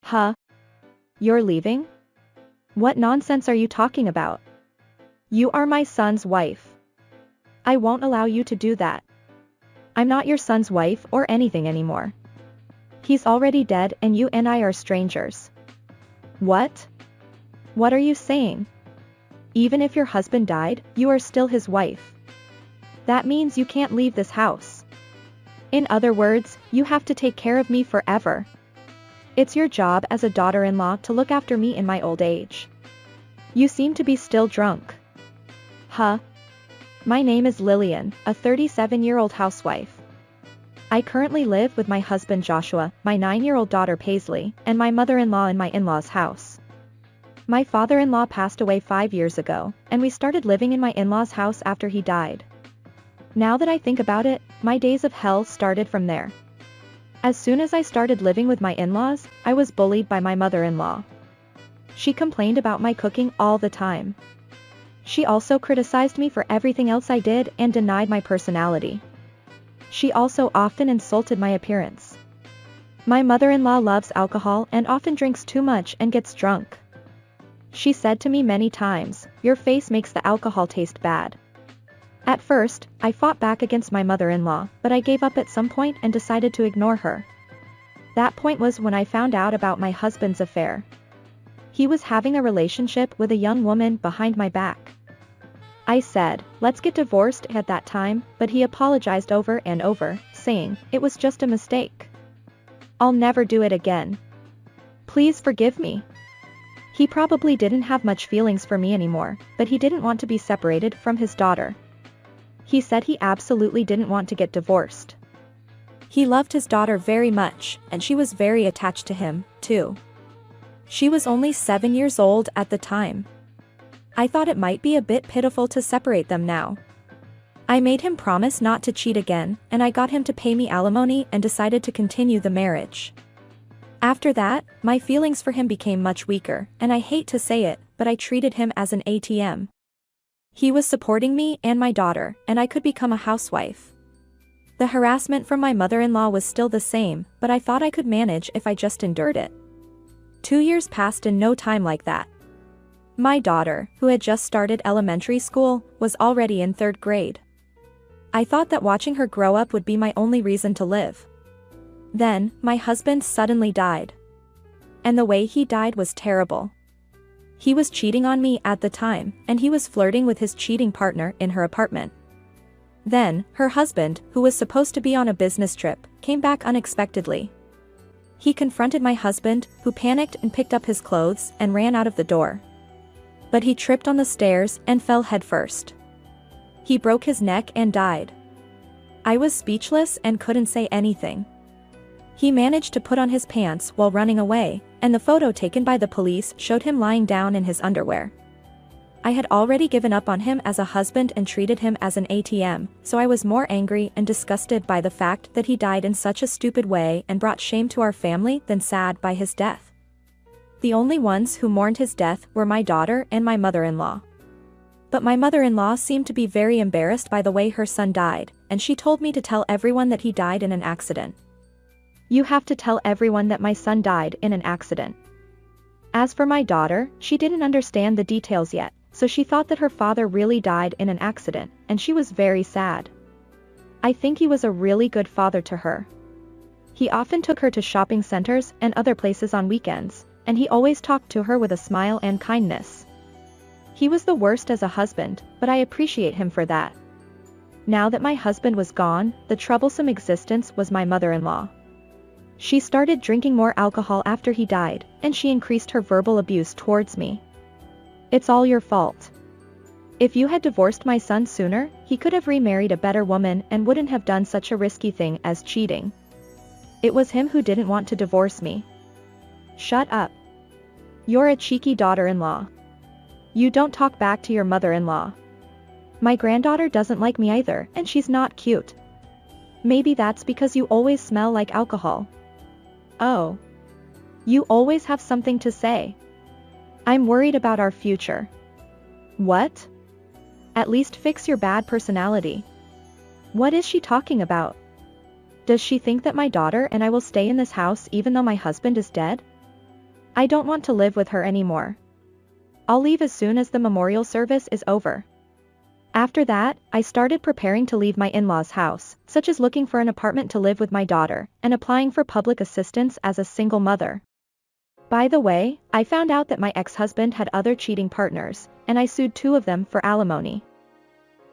Huh? You're leaving? What nonsense are you talking about? You are my son's wife. I won't allow you to do that. I'm not your son's wife or anything anymore. He's already dead and you and I are strangers. What? What are you saying? Even if your husband died, you are still his wife. That means you can't leave this house. In other words, you have to take care of me forever. It's your job as a daughter-in-law to look after me in my old age. You seem to be still drunk. Huh? My name is Lillian, a 37-year-old housewife. I currently live with my husband Joshua, my 9-year-old daughter Paisley, and my mother-in-law in my in-laws' house. My father-in-law passed away 5 years ago, and we started living in my in-laws' house after he died. Now that I think about it, my days of hell started from there. As soon as I started living with my in-laws, I was bullied by my mother-in-law. She complained about my cooking all the time. She also criticized me for everything else I did and denied my personality. She also often insulted my appearance. My mother-in-law loves alcohol and often drinks too much and gets drunk. She said to me many times, "Your face makes the alcohol taste bad." At first, I fought back against my mother-in-law, but I gave up at some point and decided to ignore her. That point was when I found out about my husband's affair. He was having a relationship with a young woman behind my back. I said, "Let's get divorced" at that time, but he apologized over and over, saying, "It was just a mistake. I'll never do it again. Please forgive me." He probably didn't have much feelings for me anymore, but he didn't want to be separated from his daughter. He said he absolutely didn't want to get divorced. He loved his daughter very much, and she was very attached to him, too. She was only 7 years old at the time. I thought it might be a bit pitiful to separate them now. I made him promise not to cheat again, and I got him to pay me alimony and decided to continue the marriage. After that, my feelings for him became much weaker, and I hate to say it, but I treated him as an ATM. He was supporting me and my daughter, and I could become a housewife. The harassment from my mother-in-law was still the same, but I thought I could manage if I just endured it. 2 years passed in no time like that. My daughter, who had just started elementary school, was already in 3rd grade. I thought that watching her grow up would be my only reason to live. Then, my husband suddenly died. And the way he died was terrible. He was cheating on me at the time, and he was flirting with his cheating partner in her apartment. Then, her husband, who was supposed to be on a business trip, came back unexpectedly. He confronted my husband, who panicked and picked up his clothes and ran out of the door. But he tripped on the stairs and fell headfirst. He broke his neck and died. I was speechless and couldn't say anything. He managed to put on his pants while running away, and the photo taken by the police showed him lying down in his underwear. I had already given up on him as a husband and treated him as an ATM, so I was more angry and disgusted by the fact that he died in such a stupid way and brought shame to our family than sad by his death. The only ones who mourned his death were my daughter and my mother-in-law. But my mother-in-law seemed to be very embarrassed by the way her son died, and she told me to tell everyone that he died in an accident. "You have to tell everyone that my son died in an accident." As for my daughter, she didn't understand the details yet, so she thought that her father really died in an accident, and she was very sad. I think he was a really good father to her. He often took her to shopping centers and other places on weekends, and he always talked to her with a smile and kindness. He was the worst as a husband, but I appreciate him for that. Now that my husband was gone, the troublesome existence was my mother-in-law. She started drinking more alcohol after he died, and she increased her verbal abuse towards me. "It's all your fault. If you had divorced my son sooner, he could have remarried a better woman and wouldn't have done such a risky thing as cheating. It was him who didn't want to divorce me." "Shut up. You're a cheeky daughter-in-law. You don't talk back to your mother-in-law. My granddaughter doesn't like me either, and she's not cute. Maybe that's because you always smell like alcohol." "Oh. You always have something to say. I'm worried about our future." "What? At least fix your bad personality." What is she talking about? Does she think that my daughter and I will stay in this house even though my husband is dead? I don't want to live with her anymore. I'll leave as soon as the memorial service is over. After that, I started preparing to leave my in-laws' house, such as looking for an apartment to live with my daughter, and applying for public assistance as a single mother. By the way, I found out that my ex-husband had other cheating partners, and I sued 2 of them for alimony.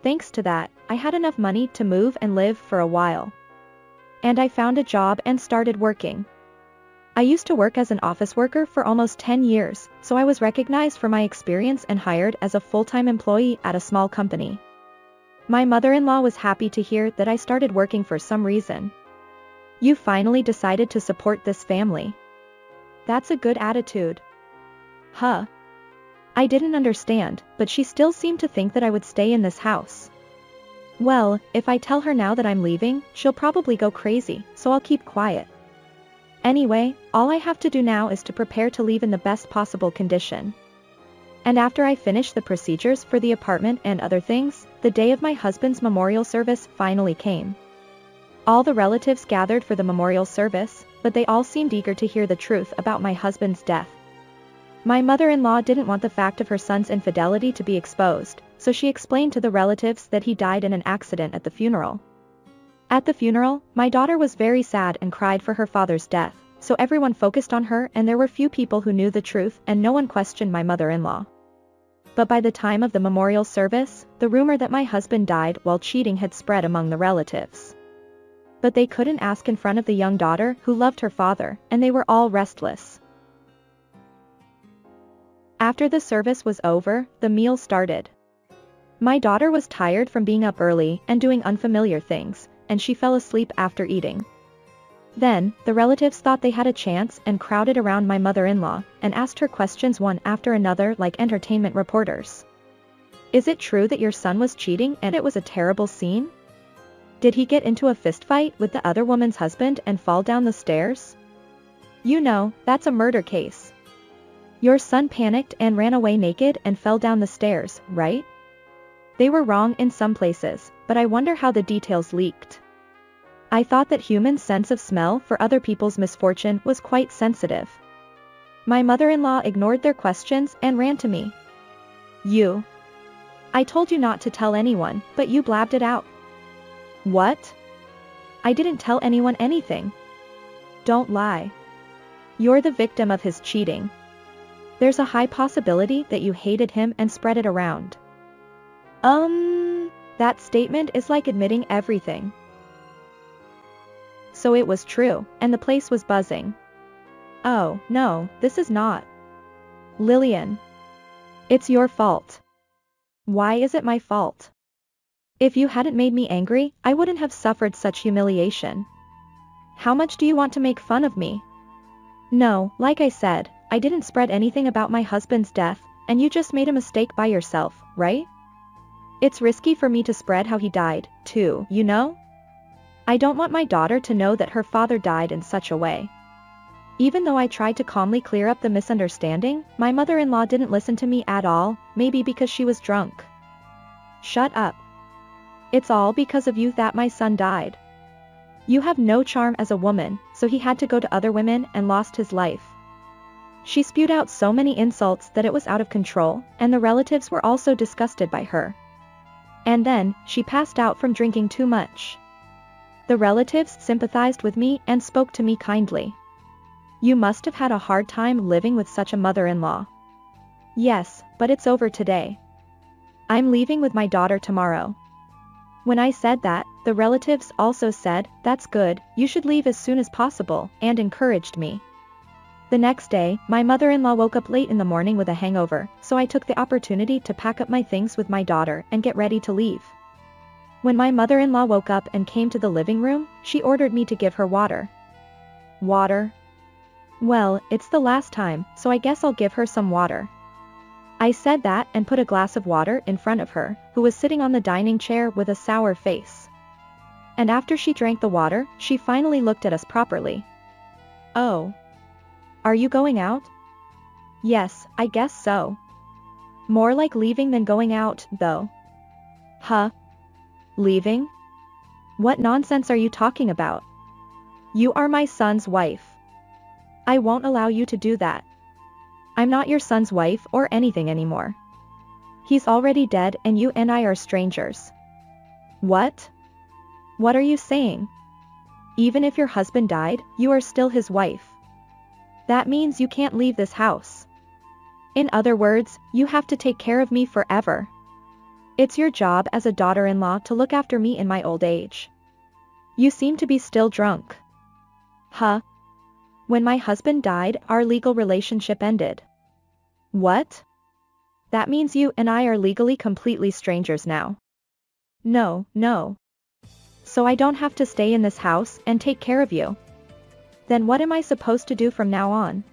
Thanks to that, I had enough money to move and live for a while. And I found a job and started working. I used to work as an office worker for almost 10 years, so I was recognized for my experience and hired as a full-time employee at a small company. My mother-in-law was happy to hear that I started working for some reason. You finally decided to support this family. That's a good attitude. Huh. I didn't understand, but she still seemed to think that I would stay in this house. Well, if I tell her now that I'm leaving, she'll probably go crazy, so I'll keep quiet. Anyway, all I have to do now is to prepare to leave in the best possible condition. And after I finish the procedures for the apartment and other things, the day of my husband's memorial service finally came. All the relatives gathered for the memorial service, but they all seemed eager to hear the truth about my husband's death. My mother-in-law didn't want the fact of her son's infidelity to be exposed, so she explained to the relatives that he died in an accident at the funeral. At the funeral, my daughter was very sad and cried for her father's death, so everyone focused on her and there were few people who knew the truth and no one questioned my mother-in-law. But by the time of the memorial service, the rumor that my husband died while cheating had spread among the relatives. But they couldn't ask in front of the young daughter who loved her father, and they were all restless. After the service was over, the meal started. My daughter was tired from being up early and doing unfamiliar things, and she fell asleep after eating. Then, the relatives thought they had a chance and crowded around my mother-in-law and asked her questions one after another like entertainment reporters. Is it true that your son was cheating and it was a terrible scene? Did he get into a fistfight with the other woman's husband and fall down the stairs? You know, that's a murder case. Your son panicked and ran away naked and fell down the stairs, right? They were wrong in some places, but I wonder how the details leaked. I thought that humans' sense of smell for other people's misfortune was quite sensitive. My mother-in-law ignored their questions and ran to me. I told you not to tell anyone, but you blabbed it out. What? I didn't tell anyone anything. Don't lie. You're the victim of his cheating. There's a high possibility that you hated him and spread it around. That statement is like admitting everything. So it was true, and the place was buzzing. Oh, no, this is not. Lillian. It's your fault. Why is it my fault? If you hadn't made me angry, I wouldn't have suffered such humiliation. How much do you want to make fun of me? No, like I said, I didn't spread anything about my husband's death, and you just made a mistake by yourself, right? It's risky for me to spread how he died, too, you know? I don't want my daughter to know that her father died in such a way. Even though I tried to calmly clear up the misunderstanding, my mother-in-law didn't listen to me at all, maybe because she was drunk. Shut up. It's all because of you that my son died. You have no charm as a woman, so he had to go to other women and lost his life. She spewed out so many insults that it was out of control, and the relatives were also disgusted by her. And then, she passed out from drinking too much. The relatives sympathized with me and spoke to me kindly. You must have had a hard time living with such a mother-in-law. Yes, but it's over today. I'm leaving with my daughter tomorrow. When I said that, the relatives also said, that's good, you should leave as soon as possible, and encouraged me. The next day, my mother-in-law woke up late in the morning with a hangover, so I took the opportunity to pack up my things with my daughter and get ready to leave. When my mother-in-law woke up and came to the living room, she ordered me to give her water. Water? Well, it's the last time, so I guess I'll give her some water. I said that and put a glass of water in front of her, who was sitting on the dining chair with a sour face. And after she drank the water, she finally looked at us properly. Oh. Are you going out? Yes, I guess so. More like leaving than going out, though. Huh? Leaving? What nonsense are you talking about? You are my son's wife. I won't allow you to do that. I'm not your son's wife or anything anymore. He's already dead and you and I are strangers. What? What are you saying? Even if your husband died, you are still his wife. That means you can't leave this house. In other words, you have to take care of me forever. It's your job as a daughter-in-law to look after me in my old age. You seem to be still drunk. Huh? When my husband died, our legal relationship ended. What? That means you and I are legally completely strangers now. No, no. So I don't have to stay in this house and take care of you. Then what am I supposed to do from now on?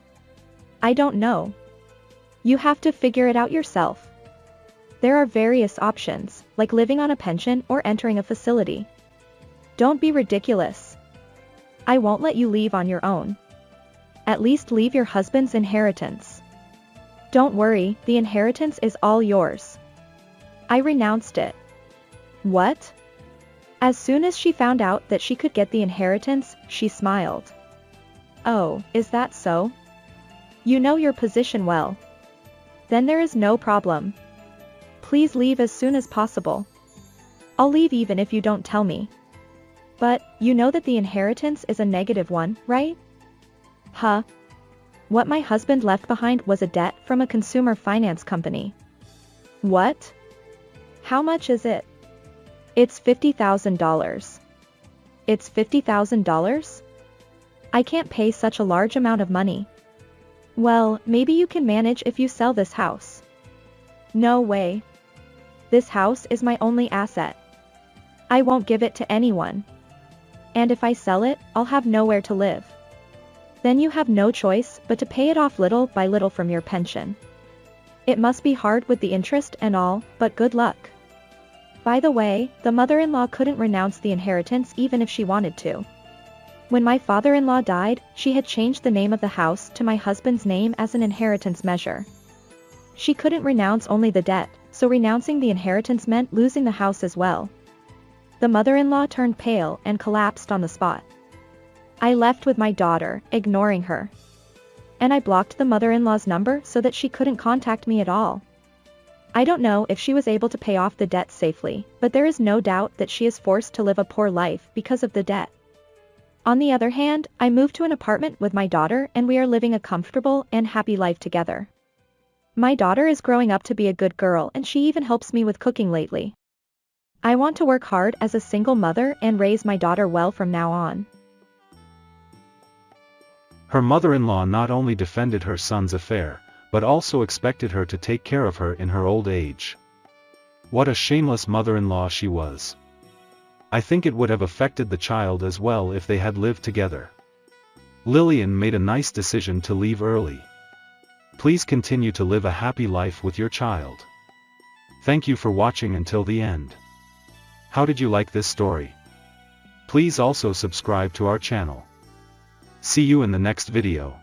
I don't know. You have to figure it out yourself. There are various options, like living on a pension or entering a facility. Don't be ridiculous. I won't let you leave on your own. At least leave your husband's inheritance. Don't worry, the inheritance is all yours. I renounced it. What? As soon as she found out that she could get the inheritance, she smiled. Oh, is that so? You know your position well. Then there is no problem. Please leave as soon as possible. I'll leave even if you don't tell me. But, you know that the inheritance is a negative one, right? Huh? What my husband left behind was a debt from a consumer finance company. What? How much is it? It's $50,000. It's $50,000? I can't pay such a large amount of money. Well, maybe you can manage if you sell this house. No way. This house is my only asset. I won't give it to anyone. And if I sell it, I'll have nowhere to live. Then you have no choice but to pay it off little by little from your pension. It must be hard with the interest and all, but good luck. By the way, the mother-in-law couldn't renounce the inheritance even if she wanted to. When my father-in-law died, she had changed the name of the house to my husband's name as an inheritance measure. She couldn't renounce only the debt, so renouncing the inheritance meant losing the house as well. The mother-in-law turned pale and collapsed on the spot. I left with my daughter, ignoring her. And I blocked the mother-in-law's number so that she couldn't contact me at all. I don't know if she was able to pay off the debt safely, but there is no doubt that she is forced to live a poor life because of the debt. On the other hand, I moved to an apartment with my daughter and we are living a comfortable and happy life together. My daughter is growing up to be a good girl and she even helps me with cooking lately. I want to work hard as a single mother and raise my daughter well from now on. Her mother-in-law not only defended her son's affair, but also expected her to take care of her in her old age. What a shameless mother-in-law she was. I think it would have affected the child as well if they had lived together. Lillian made a nice decision to leave early. Please continue to live a happy life with your child. Thank you for watching until the end. How did you like this story? Please also subscribe to our channel. See you in the next video.